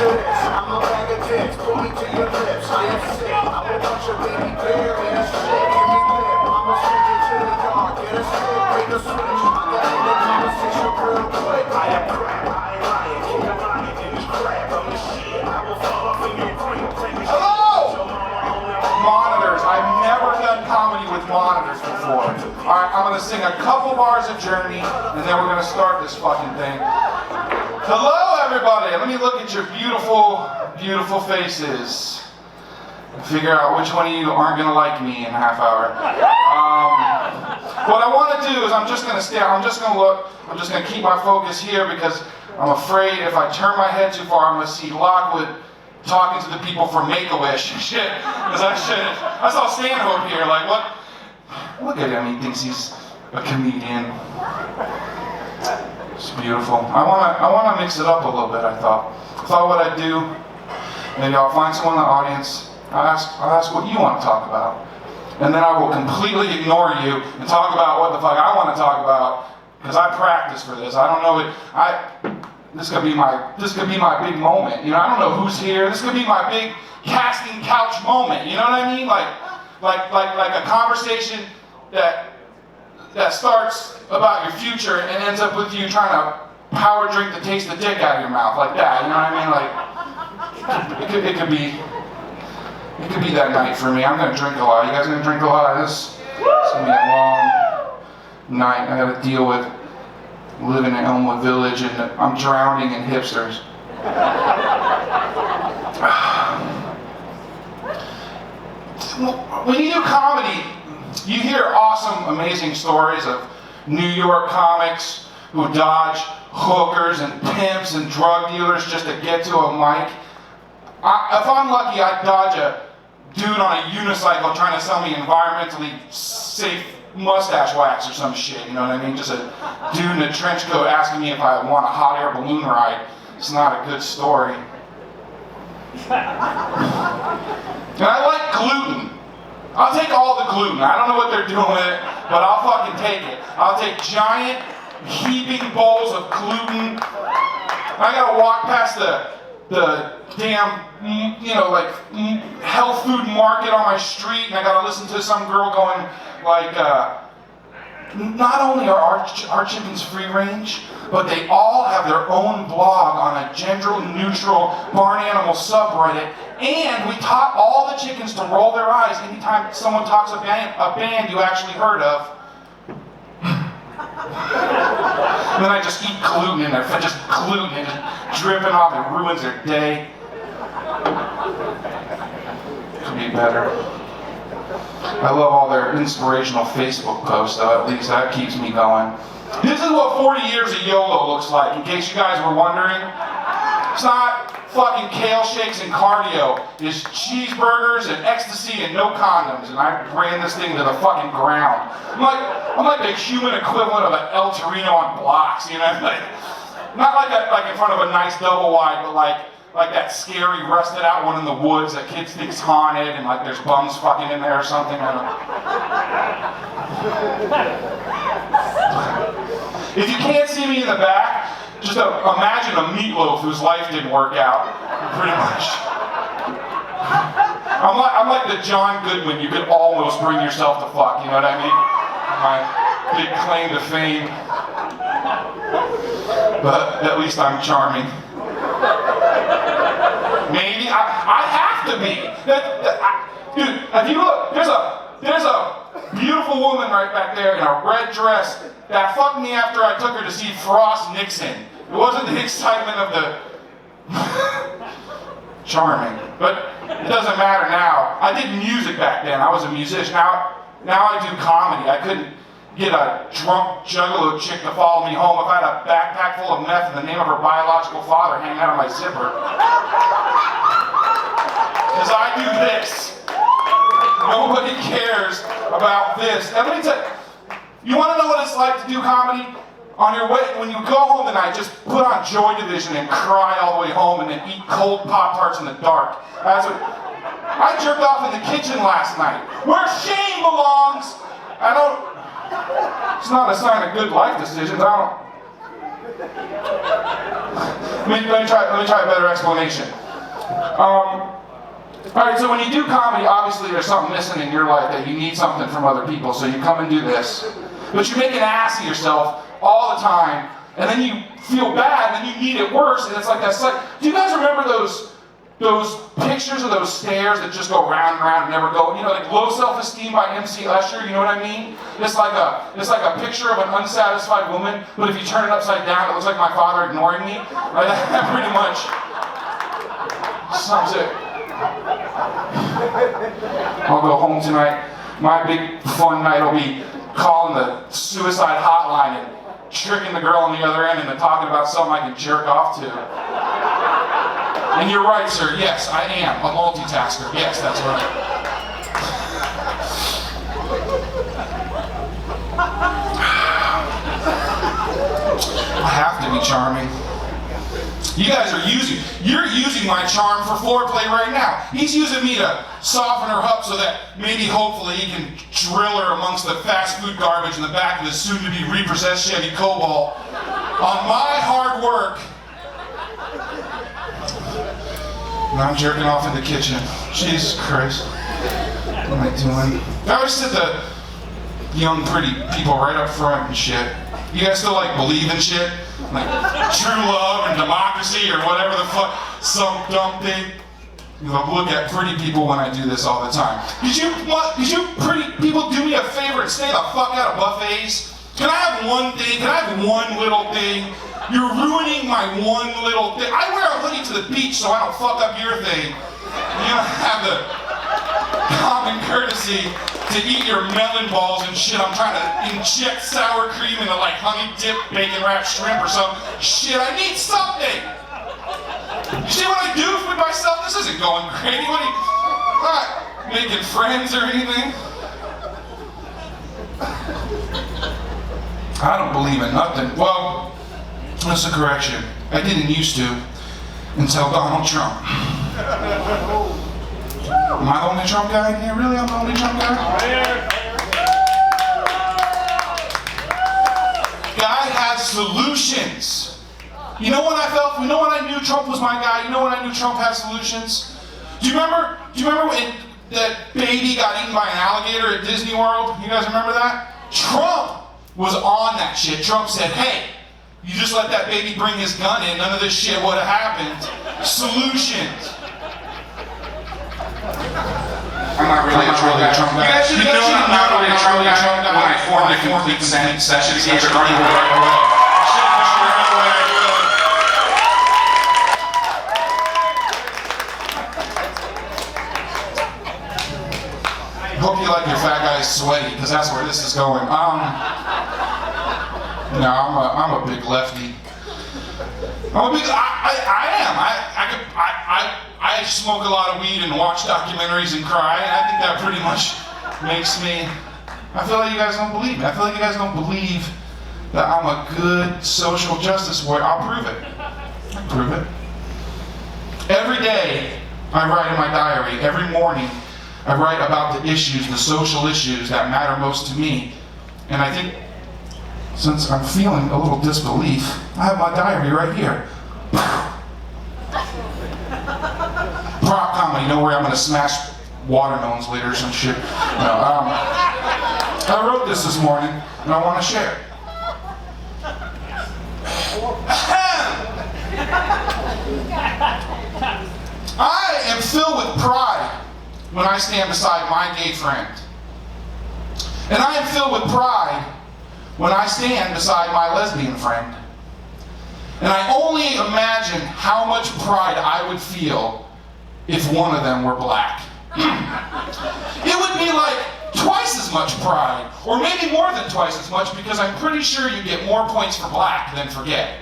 Picture this, I'm a bag of dicks, pull me to your lips. I am sick, I'm a bunch of baby bear in a shit. Give me lip, I'ma send you to the yard. Get a stick, make a switch. I can end the conversation real quick. I am crap, I ain't lying. King of lying in this crap. I'm the shit, I will fall off in your brain. Hello! Monitors. I've never done comedy with monitors before. Alright, I'm gonna sing a couple bars of Journey, and then we're gonna start this fucking thing. Hello, everybody. Let me look at your beautiful, beautiful faces. Figure out which one of you aren't gonna like me in a half hour. What I want to do is I'm just gonna look. I'm just gonna keep my focus here because I'm afraid if I turn my head too far, I'm gonna see Lockwood talking to the people from Make-A-Wish and shit. Because I saw Stanhope here, like, what? Look at him, he thinks he's a comedian. It's beautiful. I wanna mix it up a little bit, I thought what I'd do, maybe I'll find someone in the audience, I'll ask what you want to talk about. And then I will completely ignore you and talk about what the fuck I want to talk about, because I practiced for this. I don't know it. This could be my big moment. You know, I don't know who's here. This could be my big casting couch moment. You know what I mean? Like a conversation that starts about your future and ends up with you trying to power drink the taste of dick out of your mouth, like that. You know what I mean? Like it could be that night for me. I'm gonna drink a lot. You guys gonna drink a lot? This is gonna be a long night. I gotta deal with living in Elmwood Village, and I'm drowning in hipsters. When you do comedy, you hear awesome, amazing stories of New York comics who dodge hookers and pimps and drug dealers just to get to a mic. If I'm lucky, I dodge a dude on a unicycle trying to sell me environmentally safe mustache wax or some shit, you know what I mean? Just a dude in a trench coat asking me if I want a hot air balloon ride. It's not a good story. And I like gluten. I'll take all the gluten. I don't know what they're doing with it, but I'll fucking take it. I'll take giant, heaping bowls of gluten. I gotta walk past the damn, like health food market on my street, and I gotta listen to some girl going like, not only are our chickens free range, but they all have their own blog on a gender-neutral barn animal subreddit, and we taught all the chickens to roll their eyes anytime someone talks about a band you actually heard of. And then I just eat gluten in there, just gluten and just dripping off. It ruins their day. Could be better. I love all their inspirational Facebook posts, though. At least that keeps me going. This is what 40 years of YOLO looks like, in case you guys were wondering. It's not fucking kale shakes and cardio. It's cheeseburgers and ecstasy and no condoms. And I ran this thing to the fucking ground. I'm like the human equivalent of an El Torino on blocks, you know? Not like in front of a nice double wide, but like that scary rusted out one in the woods that kids think is haunted and like there's bums fucking in there or something. I don't know. If you can't see me in the back, just imagine a meatloaf whose life didn't work out, pretty much. I'm like the John Goodman you could almost bring yourself to fuck, you know what I mean? My big claim to fame. But at least I'm charming. Maybe I have to be. Dude, if you look, there's a beautiful woman right back there in a red dress that fucked me after I took her to see Frost Nixon. It wasn't the excitement of the charming, but it doesn't matter now. I did music back then. I was a musician. Now I do comedy. I couldn't get a drunk juggalo chick to follow me home if I had a backpack full of meth in the name of her biological father hanging out of my zipper. Because I do this. Nobody cares about this. And let me tell you, you want to know what it's like to do comedy? On your way, when you go home tonight, just put on Joy Division and cry all the way home and then eat cold Pop-Tarts in the dark. That's what, I jerked off in the kitchen last night, where shame belongs. It's not a sign of good life decisions. Let me try a better explanation. Alright, so when you do comedy, obviously there's something missing in your life that you need something from other people, so you come and do this. But you make an ass of yourself all the time, and then you feel bad, and then you need it worse, and it's like that. Do you guys remember those pictures of those stairs that just go round and round and never go? You know, like Low Self-Esteem by MC Usher, you know what I mean? It's like a picture of an unsatisfied woman, but if you turn it upside down, it looks like my father ignoring me. Like, that pretty much sums it. I'll go home tonight. My big fun night will be calling the suicide hotline and tricking the girl on the other end into talking about something I can jerk off to. And you're right, sir. Yes, I am a multitasker. Yes, that's right. I have to be charming. You guys you're using my charm for foreplay right now. He's using me to soften her up so that maybe, hopefully, he can drill her amongst the fast food garbage in the back of the soon-to-be repossessed Chevy Cobalt. On my hard work, and I'm jerking off in the kitchen. Jesus Christ. What am I doing? I always sit the young, pretty people right up front and shit. You guys still like believe in shit? Like true love and democracy or whatever the fuck, some dumb thing? I look at pretty people when I do this all the time. Did you pretty people do me a favor and stay the fuck out of buffets? Can I have one thing? Can I have one little thing? You're ruining my one little thing. I wear a hoodie to the beach so I don't fuck up your thing. You don't have the common courtesy to eat your melon balls and shit. I'm trying to inject sour cream into like honey dip bacon wrapped shrimp or something. Shit, I need something. You see what I do with myself? This isn't going great. What are you, not making friends or anything? I don't believe in nothing. Well, that's a correction. I didn't used to until Donald Trump. Am I the only Trump guy in here? Really? I'm the only Trump guy? Guy has solutions. You know when I knew Trump was my guy? You know when I knew Trump has solutions? Do you remember when that baby got eaten by an alligator at Disney World? You guys remember that? Trump was on that shit. Trump said, hey, you just let that baby bring his gun in, none of this shit would have happened. Solutions. I'm not really a Trump guy. You guys should know I'm not really a Trump guy when I formed a complete sentence that should have gave it running right away. Hope you like your fat guys sweaty, because that's where this is going. No, I'm a big lefty. I smoke a lot of weed and watch documentaries and cry, and I think that pretty much makes me, I feel like you guys don't believe me. I feel like you guys don't believe that I'm a good social justice warrior. I'll prove it. I'll prove it. Every day, I write in my diary. Every morning, I write about the issues, the social issues that matter most to me. And I think, since I'm feeling a little disbelief, I have my diary right here. Prop comedy, know where I'm gonna smash watermelons later or some shit. No, I wrote this morning, and I want to share it. I am filled with pride when I stand beside my gay friend. And I am filled with pride when I stand beside my lesbian friend. And I only imagine how much pride I would feel if one of them were black. It would be like twice as much pride, or maybe more than twice as much, because I'm pretty sure you get more points for black than for gay.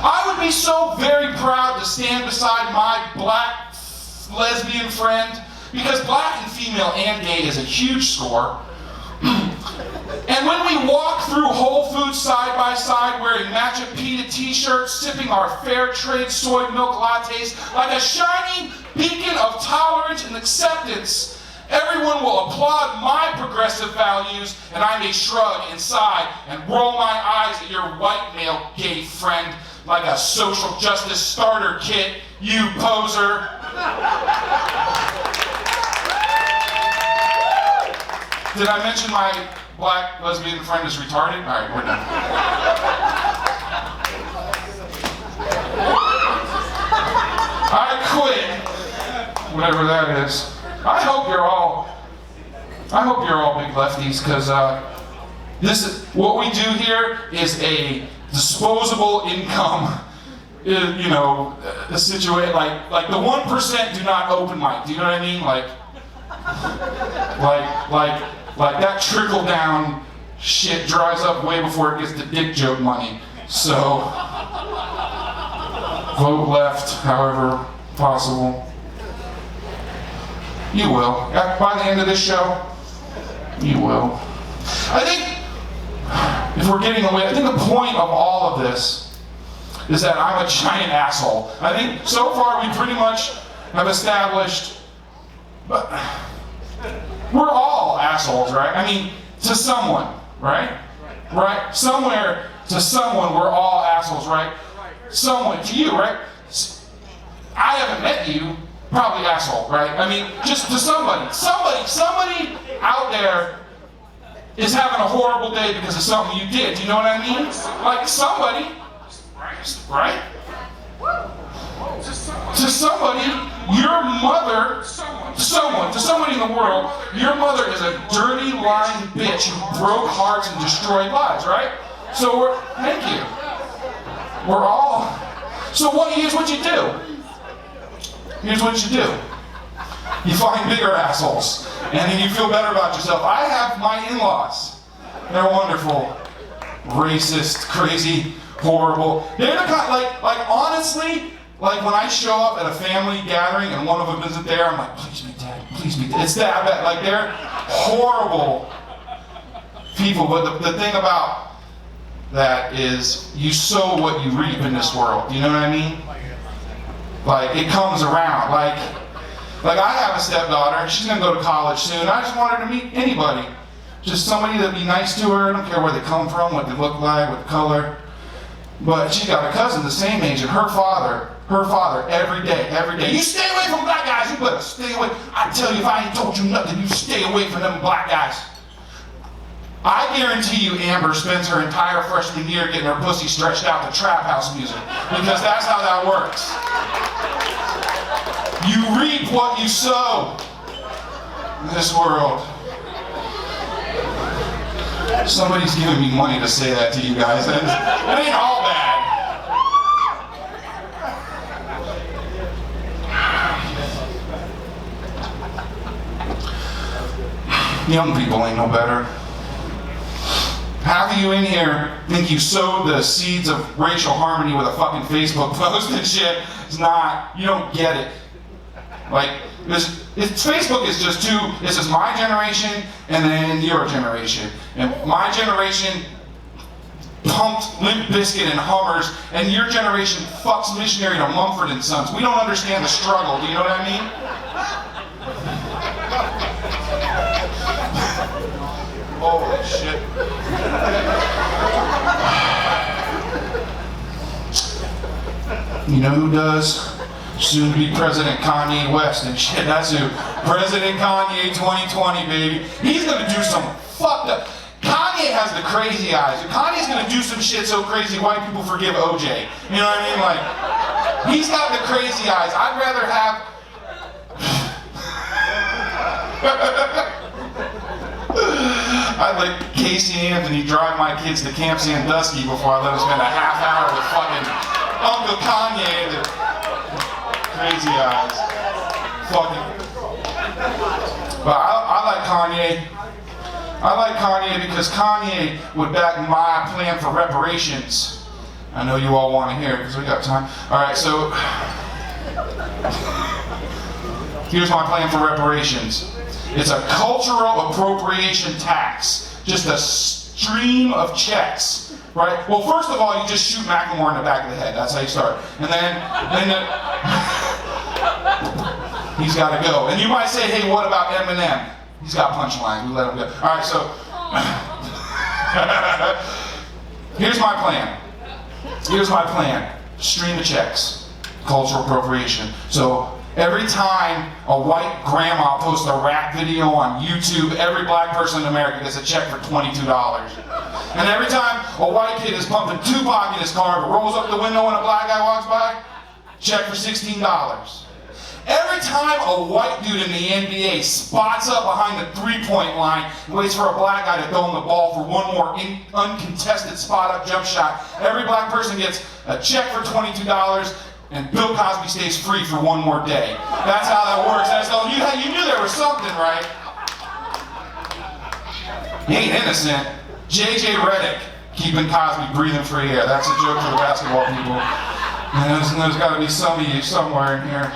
I would be so very proud to stand beside my black lesbian friend, because black and female and gay is a huge score. And when we walk through Whole Foods side by side wearing matcha pita t-shirts, sipping our fair trade soy milk lattes like a shining beacon of tolerance and acceptance, Everyone will applaud my progressive values, and I may shrug inside and roll my eyes at your white male gay friend like a social justice starter kit, you poser. Did I mention my black lesbian friend is retarded? All right, we're done. I quit, whatever that is. I hope you're all big lefties, because this is what we do here is a disposable income. You know, a situation like the 1% do not open mic. Do you know what I mean? Like that trickle down shit dries up way before it gets to dick joke money. So vote left, however possible. You will. By the end of this show, you will. I think, if we're getting away, I think the point of all of this is that I'm a giant asshole. I think so far we pretty much have established, but we're all assholes, right? I mean, to someone, right? Right? Somewhere, to someone, we're all assholes, right? Someone, to you, right? I haven't met you. Probably asshole, right? I mean, just to somebody out there is having a horrible day because of something you did. Do you know what I mean? Like somebody, right? To somebody, your mother, to somebody in the world, your mother is a dirty, lying bitch who broke hearts and destroyed lives, right? So thank you. We're all, so here's what you do. Here's what you do. You find bigger assholes, and then you feel better about yourself. I have my in-laws. They're wonderful, racist, crazy, horrible. They're the kind, like honestly, like when I show up at a family gathering and one of them isn't there, I'm like, please be dead, please be dead. It's that bad. Like they're horrible people. But the thing about that is you sow what you reap in this world. You know what I mean? Like, it comes around. Like I have a stepdaughter. She's going to go to college soon. I just want her to meet anybody. Just somebody that'd be nice to her. I don't care where they come from, what they look like, what color. But she's got a cousin the same age, and her father, every day. You stay away from black guys. You better stay away. I tell you, if I ain't told you nothing, you stay away from them black guys. I guarantee you Amber spends her entire freshman year getting her pussy stretched out to trap house music, because that's how that works. You reap what you sow in this world. Somebody's giving me money to say that to you guys. It ain't all bad. Young people ain't no better. Half of you in here think you sowed the seeds of racial harmony with a fucking Facebook post and shit. It's not. You don't get it. Like, Facebook is just this is my generation and then your generation. And my generation pumped Limp Bizkit and Hummers, and your generation fucks Missionary to Mumford and Sons. We don't understand the struggle, do you know what I mean? Holy shit. You know who does? Soon to be President Kanye West and shit, that's who. President Kanye 2020, baby. He's gonna do some fucked up. Kanye has the crazy eyes. Kanye's gonna do some shit so crazy white people forgive OJ. You know what I mean? Like, he's got the crazy eyes. I'd rather have... I'd let Casey Anthony drive my kids to Camp Sandusky before I let them spend a half hour with fucking Uncle Kanye. Crazy eyes. Fucking. But I like Kanye. I like Kanye because Kanye would back my plan for reparations. I know you all want to hear it because we got time. Alright, so here's my plan for reparations. It's a cultural appropriation tax. Just a stream of checks. Right? Well, first of all, you just shoot Macklemore in the back of the head. That's how you start. And then He's got to go. And you might say, hey, what about Eminem? He's got punchlines. We let him go. All right, so here's my plan. Here's my plan. Stream the checks. Cultural appropriation. So every time a white grandma posts a rap video on YouTube, every black person in America gets a check for $22. And every time a white kid is pumping Tupac in his car, but rolls up the window when a black guy walks by, check for $16. Every time a white dude in the NBA spots up behind the three-point line and waits for a black guy to throw him the ball for one more uncontested spot-up jump shot, every black person gets a check for $22 and Bill Cosby stays free for one more day. That's how that works. That's all. You knew there was something, right? He ain't innocent. J.J. Redick keeping Cosby breathing free air. That's a joke for the basketball people. And there's got to be some of you somewhere in here.